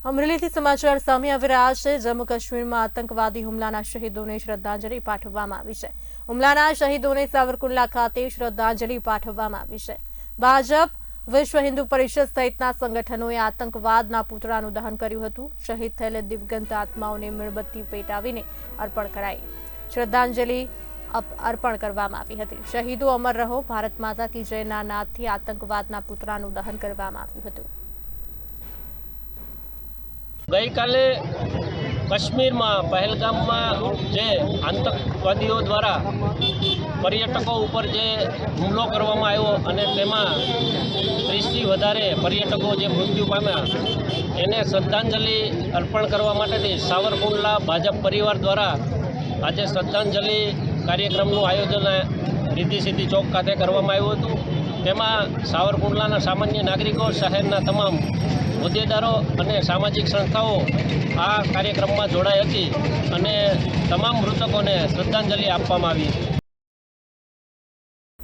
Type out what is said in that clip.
અમરેલીથી સમાચાર સામે આવી રહ્યા છે। જમ્મુ કાશ્મીરમાં આતંકવાદી હુમલાના શહીદોને શ્રદ્ધાંજલિ પાઠવવામાં આવી છે। હુમલાના શહીદોને સાવરકુંડલા ખાતે શ્રદ્ધાંજલિ પાઠવવામાં આવી છે। ભાજપ, વિશ્વ હિન્દુ પરિષદ સહિતના સંગઠનોએ આતંકવાદના પુતળાનું દહન કર્યું હતું। શહીદ થયેલ દિવંગત આત્માઓને મીણબત્તી પેટાવીને અર્પણ કરાઈ શ્રદ્ધાંજલિ અર્પણ કરવામાં આવી હતી। શહીદો અમર રહો, ભારત માતા કી જયના નાદથી આતંકવાદના પુતળાનું દહન કરવામાં આવ્યું હતું। गई काले काश्मीर में पहलगाम में जे आतंकवादीओ द्वारा पर्यटकों ऊपर जे हुमलो करवामां आव्यो अने तेमां 30 થી વધારે पर्यटकों जे मृत्यु पाम्या एने श्रद्धांजलि अर्पण करवा माटे सावरकुंडला भाजप परिवार द्वारा आज श्रद्धांजलि कार्यक्रमનું आयोजन रिद्धि सिद्धि चौक खाते करवामां आव्युं हतुं। तेमां सावरकुंडलाना सामान्य नागरिको, शहेरना तमाम હોદ્દેદારો અને સામાજિક સંસ્થાઓ આ કાર્યક્રમમાં જોડાઈ હતી અને તમામ મૃતકોને શ્રદ્ધાંજલિ આપવામાં આવી હતી।